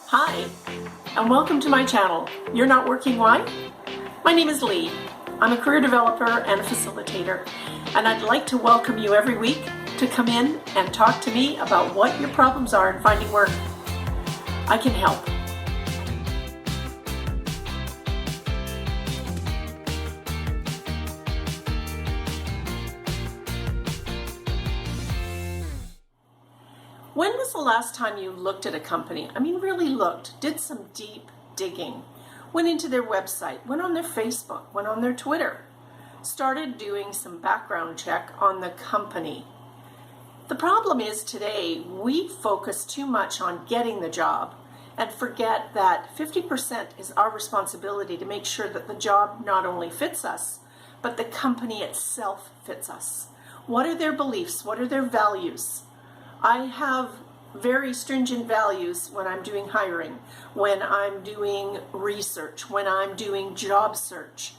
Hi, and welcome to my channel. You're Not Working Why? My name is Lee. I'm a career developer and a facilitator, and I'd like to welcome you every week to come in and talk to me about what your problems are in finding work. I can help. When was the last time you looked at a company? I mean, really looked, did some deep digging, went into their website, went on their Facebook, went on their Twitter, started doing some background check on the company. The problem is today we focus too much on getting the job and forget that 50% is our responsibility to make sure that the job not only fits us, but the company itself fits us. What are their beliefs? What are their values? I have very stringent values when I'm doing hiring, when I'm doing research, when I'm doing job search.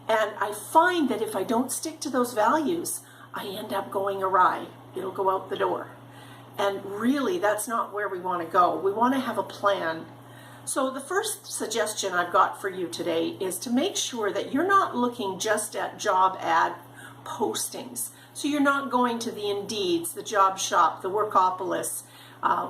And I find that if I don't stick to those values, I end up going awry. It'll go out the door. And really, that's not where we want to go. We want to have a plan. So the first suggestion I've got for you today is to make sure that you're not looking just at job ad postings. So you're not going to the Indeeds, the Job Shop, the Workopolis,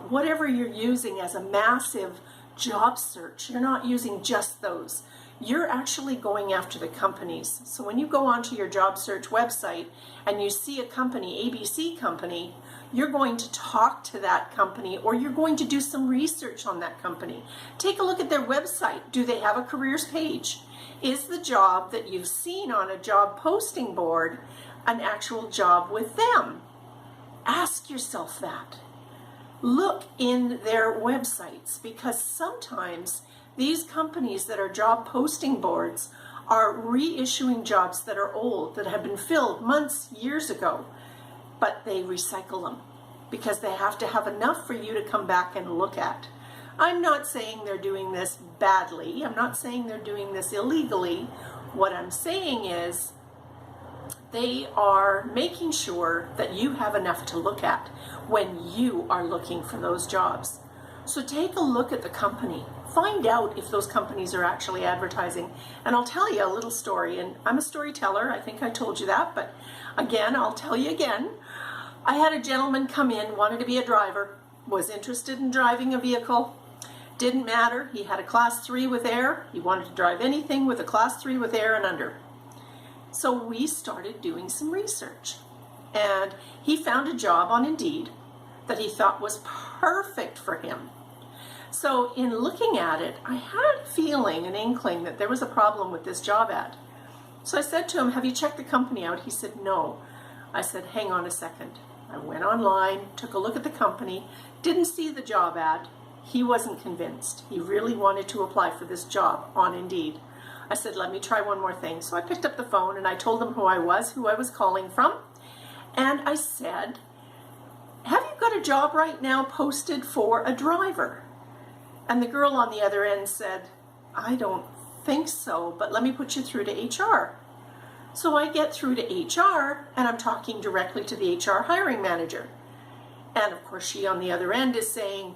whatever you're using as a massive job search. You're not using just those. You're actually going after the companies. So when you go onto your job search website and you see a company, ABC company, you're going to talk to that company or you're going to do some research on that company. Take a look at their website. Do they have a careers page? Is the job that you've seen on a job posting board an actual job with them? Ask yourself that. Look in their websites, because sometimes these companies that are job posting boards are reissuing jobs that are old, that have been filled months, years ago, but they recycle them because they have to have enough for you to come back and look at. I'm not saying they're doing this badly. I'm not saying they're doing this illegally. What I'm saying is they are making sure that you have enough to look at when you are looking for those jobs. So take a look at the company. Find out if those companies are actually advertising. And I'll tell you a little story. And I'm a storyteller. I think I told you that. But again, I'll tell you again. I had a gentleman come in, wanted to be a driver, was interested in driving a vehicle. Didn't matter. He had a class 3 with air. He wanted to drive anything with a class 3 with air and under. So we started doing some research. And he found a job on Indeed that he thought was perfect for him. So in looking at it, I had a feeling, an inkling, that there was a problem with this job ad. So I said to him, "Have you checked the company out?" He said, "No." I said, "Hang on a second." I went online, took a look at the company, didn't see the job ad. He wasn't convinced. He really wanted to apply for this job on Indeed. I said, "Let me try one more thing." So I picked up the phone and I told him who I was calling from. And I said, "Have you got a job right now posted for a driver?" And the girl on the other end said, "I don't think so, but let me put you through to HR." So I get through to HR and I'm talking directly to the HR hiring manager. And of course she on the other end is saying,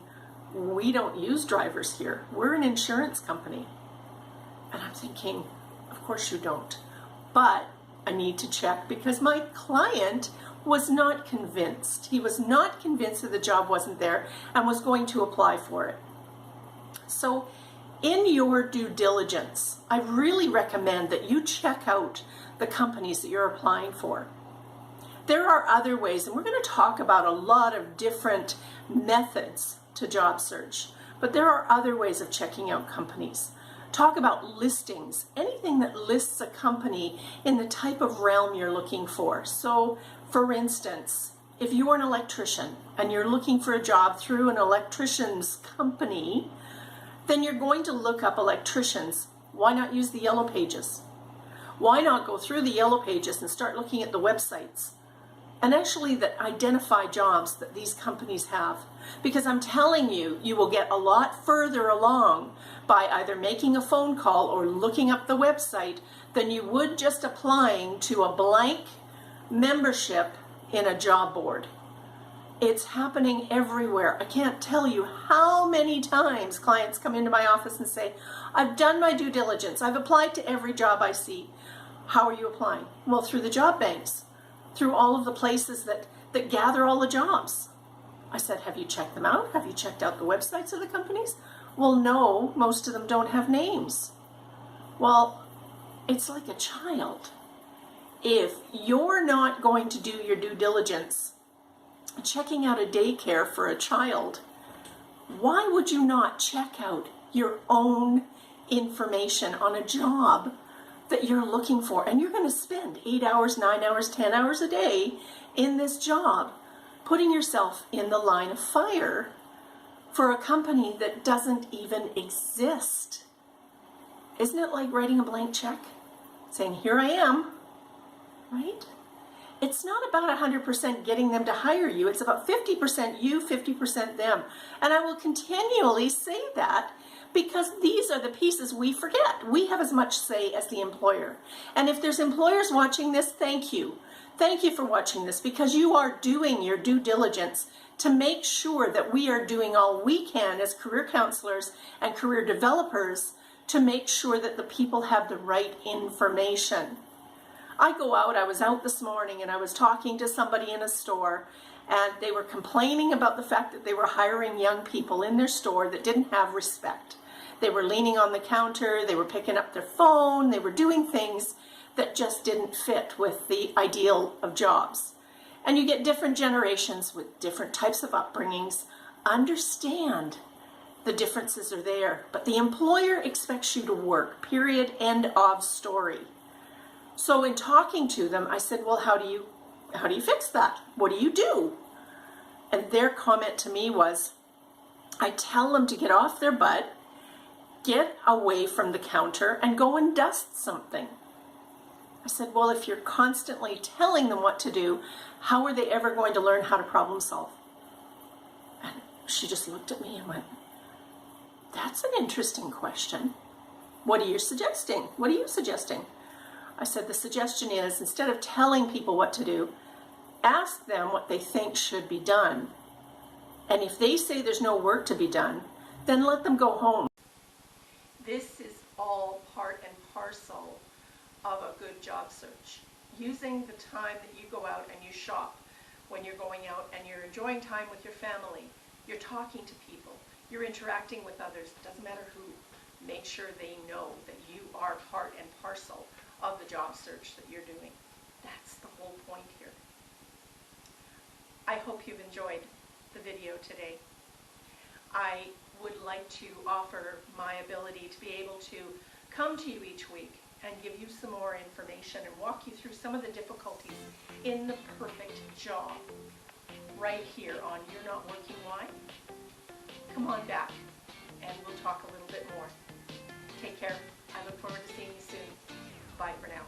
"We don't use drivers here. We're an insurance company." And I'm thinking, of course you don't. But I need to check because my client was not convinced. He was not convinced that the job wasn't there and was going to apply for it. So in your due diligence, I really recommend that you check out the companies that you're applying for. There are other ways, and we're going to talk about a lot of different methods to job search, but there are other ways of checking out companies. Talk about listings, anything that lists a company in the type of realm you're looking for. So, for instance, if you are an electrician and you're looking for a job through an electrician's company, then you're going to look up electricians. Why not use the Yellow Pages? Why not go through the Yellow Pages and start looking at the websites and actually that identify jobs that these companies have? Because I'm telling you, you will get a lot further along by either making a phone call or looking up the website than you would just applying to a blank membership in a job board. It's happening everywhere. I can't tell you how many times clients come into my office and say, I've done my due diligence. I've applied to every job I see. How are you applying? Well, through the job banks, through all of the places that gather all the jobs. I said, have you checked them out? Have you checked out the websites of the companies? Well, no, most of them don't have names. Well, it's like a child. If you're not going to do your due diligence, checking out a daycare for a child, why would you not check out your own information on a job that you're looking for? And you're going to spend 8 hours, 9 hours, 10 hours a day in this job, putting yourself in the line of fire for a company that doesn't even exist. Isn't it like writing a blank check, saying, here I am, right? It's not about 100% getting them to hire you. It's about 50% you, 50% them. And I will continually say that because these are the pieces we forget. We have as much say as the employer. And if there's employers watching this, thank you. Thank you for watching this, because you are doing your due diligence to make sure that we are doing all we can as career counselors and career developers to make sure that the people have the right information. I was out this morning and I was talking to somebody in a store, and they were complaining about the fact that they were hiring young people in their store that didn't have respect. They were leaning on the counter, they were picking up their phone, they were doing things that just didn't fit with the ideal of jobs. And you get different generations with different types of upbringings. Understand the differences are there, but the employer expects you to work, period, end of story. So in talking to them, I said, well, how do you fix that? What do you do? And their comment to me was, I tell them to get off their butt, get away from the counter, and go and dust something. I said, well, if you're constantly telling them what to do, how are they ever going to learn how to problem solve? And she just looked at me and went, that's an interesting question. What are you suggesting? What are you suggesting? I said, the suggestion is, instead of telling people what to do, ask them what they think should be done. And if they say there's no work to be done, then let them go home. This is all part and parcel of a good job search. Using the time that you go out and you shop, when you're going out and you're enjoying time with your family, you're talking to people, you're interacting with others, doesn't matter who. Make sure they know that you are part and parcel of the job search that you're doing. That's the whole point here. I hope you've enjoyed the video today. I would like to offer my ability to be able to come to you each week and give you some more information and walk you through some of the difficulties in the perfect job right here on You're Not Working Why? Come on back and we'll talk a little bit more. Take care. I look forward to seeing you soon. Bye for now.